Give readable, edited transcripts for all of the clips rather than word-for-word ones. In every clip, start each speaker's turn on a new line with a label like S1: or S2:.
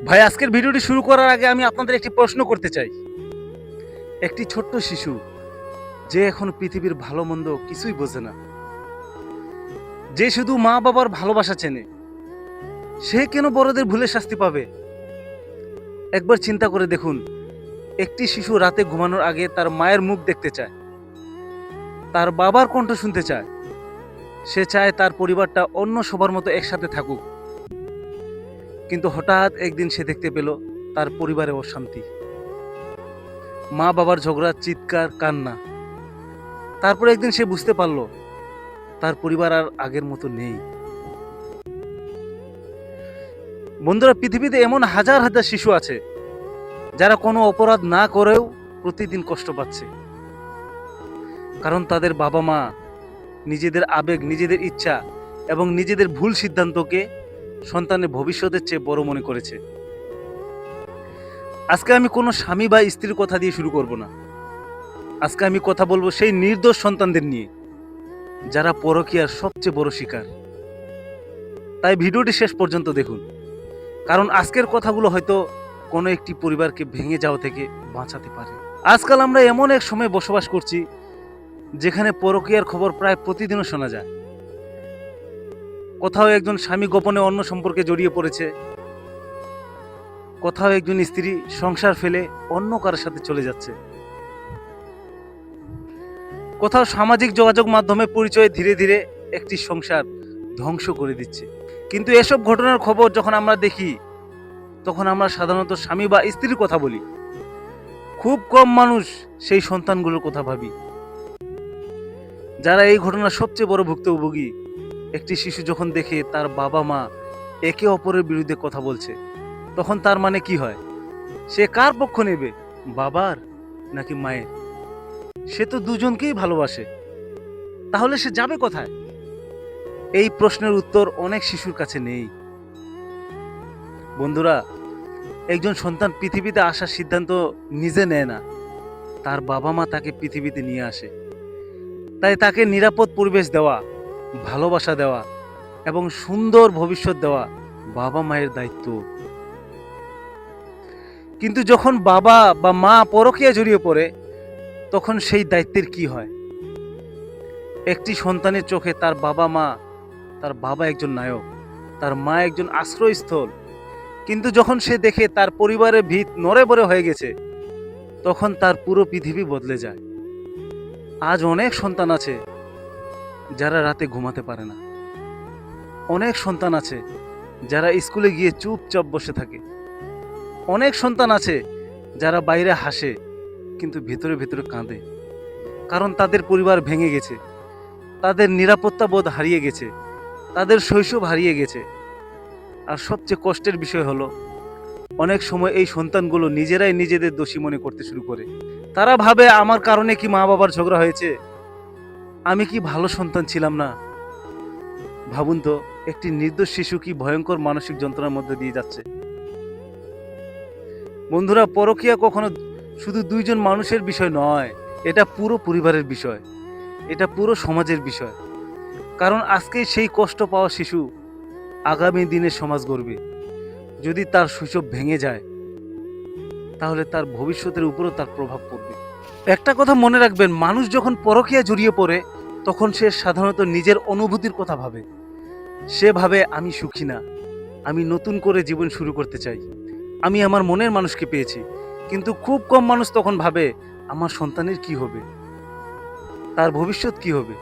S1: ভাই, আজকের ভিডিওটি শুরু করার আগে আমি আপনাদের একটি প্রশ্ন করতে চাই। একটি ছোট্ট শিশু যে এখন পৃথিবীর ভালো মন্দ কিছুই বোঝে না, যে শুধু মা বাবার ভালোবাসা চেনে, সে কেন বড়দের ভুলের শাস্তি পাবে? একবার চিন্তা করে দেখুন, একটি শিশু রাতে ঘুমানোর আগে তার মায়ের মুখ দেখতে চায়, তার বাবার কণ্ঠ শুনতে চায়, সে চায় তার পরিবারটা অন্য সবার মতো একসাথে থাকুক। কিন্তু হঠাৎ একদিন সে দেখতে পেল তার পরিবারে অশান্তি, মা বাবার ঝগড়া, চিৎকার, কান্না। তারপর একদিন সে বুঝতে পারলো তার পরিবার আর আগের মতো নেই। বন্ধুরা, পৃথিবীতে এমন হাজার হাজার শিশু আছে যারা কোনো অপরাধ না করেও প্রতিদিন কষ্ট পাচ্ছে, কারণ তাদের বাবা মা নিজেদের আবেগ, নিজেদের ইচ্ছা এবং নিজেদের ভুল সিদ্ধান্তকে সন্তানের ভবিষ্যতের চেয়ে বড় মনে করেছে। আজকে আমি কোনো স্বামী বা স্ত্রীর কথা দিয়ে শুরু করব না। আজকে আমি কথা বলবো সেই নির্দোষ সন্তানদের নিয়ে যারা পরকীয়ার সবচেয়ে বড় শিকার। তাই ভিডিওটি শেষ পর্যন্ত দেখুন, কারণ আজকের কথাগুলো হয়তো কোনো একটি পরিবারকে ভেঙে যাওয়া থেকে বাঁচাতে পারে। আজকাল আমরা এমন এক সময় বসবাস করছি যেখানে পরকীয়ার খবর প্রায় প্রতিদিনও শোনা যায়। কোথাও একজন স্বামী গোপনে অন্য সম্পর্কে জড়িয়ে পড়েছে, কোথাও একজন স্ত্রী সংসার ফেলে অন্য কারোর সাথে চলে যাচ্ছে, কোথাও সামাজিক যোগাযোগ মাধ্যমে পরিচয় ধীরে ধীরে একটি সংসার ধ্বংস করে দিচ্ছে। কিন্তু এসব ঘটনার খবর যখন আমরা দেখি, তখন আমরা সাধারণত স্বামী বা স্ত্রীর কথা বলি। খুব কম মানুষ সেই সন্তানগুলোর কথা ভাবি যারা এই ঘটনার সবচেয়ে বড় ভুক্তভোগী। একটি শিশু যখন দেখে তার বাবা মা একে অপরের বিরুদ্ধে কথা বলছে, তখন তার মানে কি হয়? সে কার পক্ষ নেবে, বাবার নাকি মায়ের? সে তো দুজনকেই ভালোবাসে, তাহলে সে যাবে কোথায়? এই প্রশ্নের উত্তর অনেক শিশুর কাছে নেই। বন্ধুরা, একজন সন্তান পৃথিবীতে আসার সিদ্ধান্ত নিজে নেয় না, তার বাবা মা তাকে পৃথিবীতে নিয়ে আসে। তাই তাকে নিরাপদ পরিবেশ দেওয়া, ভালোবাসা দেওয়া এবং সুন্দর ভবিষ্যৎ দেওয়া বাবা মায়ের দায়িত্ব। কিন্তু যখন বাবা বা মা পরকীয়ায় জড়িয়ে পড়ে, তখন সেই দায়িত্বের কি হয়? একটি সন্তানের চোখে তার বাবা একজন নায়ক, তার মা একজন আশ্রয়স্থল। কিন্তু যখন সে দেখে তার পরিবারের ভিত নড়ে বড়ে হয়ে গেছে, তখন তার পুরো পৃথিবী বদলে যায়। আজ অনেক সন্তান আছে যারা রাতে ঘুমাতে পারে না, অনেক সন্তান আছে যারা স্কুলে গিয়ে চুপচাপ বসে থাকে, অনেক সন্তান আছে যারা বাইরে হাসে কিন্তু ভেতরে ভেতরে কাঁদে, কারণ তাদের পরিবার ভেঙে গেছে, তাদের নিরাপত্তা বোধ হারিয়ে গেছে, তাদের শৈশব হারিয়ে গেছে। আর সবচেয়ে কষ্টের বিষয় হলো, অনেক সময় এই সন্তানগুলো নিজেরাই নিজেদের দোষী মনে করতে শুরু করে। তারা ভাবে, আমার কারণে কি মা বাবার ঝগড়া হয়েছে? আমি কি ভালো সন্তান ছিলাম না? ভাবুন তো, একটি নির্দোষ শিশু কি ভয়ঙ্কর মানসিক যন্ত্রণার মধ্যে দিয়ে যাচ্ছে। বন্ধুরা, পরকীয়া কখনো শুধু দুইজন মানুষের বিষয় নয়, এটা পুরো পরিবারের বিষয়, এটা পুরো সমাজের বিষয়। কারণ আজকে সেই কষ্ট পাওয়া শিশু আগামী দিনে সমাজ গড়বে। যদি তার শৈশব ভেঙে যায়, তাহলে তার ভবিষ্যতের উপরও তার প্রভাব পড়বে। একটা কথা মনে রাখবেন, মানুষ যখন পরকীয়া জড়িয়ে পড়ে, তখন সে সাধারণত নিজের অনুভূতির কথা ভাবে। সে ভাবে, আমি সুখী না, আমি নতুন করে জীবন শুরু করতে চাই, আমি আমার মনের মানুষকে পেয়েছি। কিন্তু খুব কম মানুষ তখন ভাবে, আমার সন্তানের কি হবে, তার ভবিষ্যৎ কি হবে,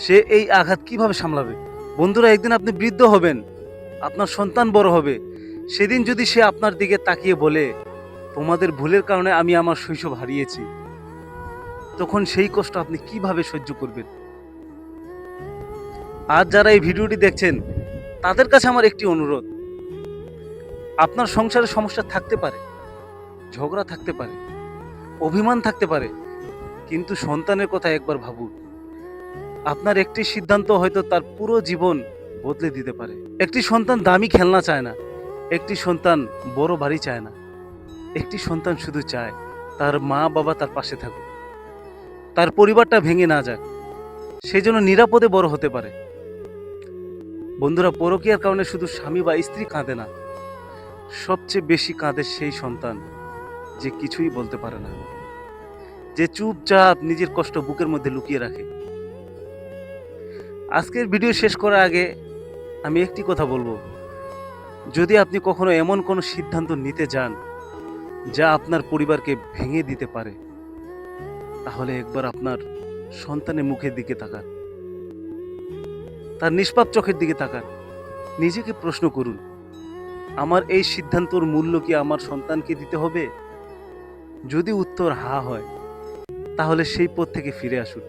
S1: সে এই আঘাত কিভাবে সামলাবে। বন্ধুরা, একদিন আপনি বৃদ্ধ হবেন, আপনার সন্তান বড় হবে, সেদিন যদি সে আপনার দিকে তাকিয়ে বলে, তোমাদের ভুলের কারণে আমি আমার শৈশব হারিয়েছি, তখন সেই কষ্ট আপনি কিভাবে সহ্য করবেন? আজ যারা এই ভিডিওটি দেখছেন, তাদের কাছে আমার একটি অনুরোধ। আপনার সংসারে সমস্যা থাকতে পারে, ঝগড়া থাকতে পারে, অভিমান থাকতে পারে, কিন্তু সন্তানের কথা একবার ভাবুন। আপনার একটি সিদ্ধান্ত হয়তো তার পুরো জীবন বদলে দিতে পারে। একটি সন্তান দামি খেলনা চায় না, একটি সন্তান বড় বাড়ি চায় না, একটি সন্তান শুধু চায় তার মা বাবা তার পাশে থাকুক, তার পরিবারটা ভেঙে না যাক, সেই জন্য নিরাপদে বড় হতে পারে। বন্ধুরা, পরকীয়ার কারণে শুধু স্বামী বা স্ত্রী কাঁদে না, সবচেয়ে বেশি কাঁদে সেই সন্তান যে কিছুই বলতে পারে না, যে চুপচাপ নিজের কষ্ট বুকের মধ্যে লুকিয়ে রাখে। আজকের ভিডিও শেষ করার আগে আমি একটি কথা বলবো, যদি আপনি কখনো এমন কোনো সিদ্ধান্ত নিতে যান যা আপনার পরিবারকে ভেঙে দিতে পারে, তাহলে একবার আপনার সন্তানের মুখের দিকে তাকান, তার নিষ্পাপ চোখের দিকে তাকান, নিজেকে প্রশ্ন করুন, আমার এই সিদ্ধান্তর মূল্য কি আমার সন্তানকে দিতে হবে? যদি উত্তর হ্যাঁ হয়, তাহলে সেই পথ থেকে ফিরে আসুন।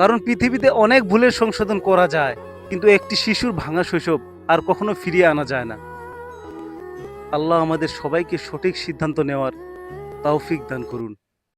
S1: কারণ পৃথিবীতে অনেক ভুলের সংশোধন করা যায়, কিন্তু একটি শিশুর ভাঙা শৈশব আর কখনো ফিরিয়ে আনা যায় না। আল্লাহ আমাদের সবাইকে সঠিক সিদ্ধান্ত নেওয়ার তৌফিক দান করুন।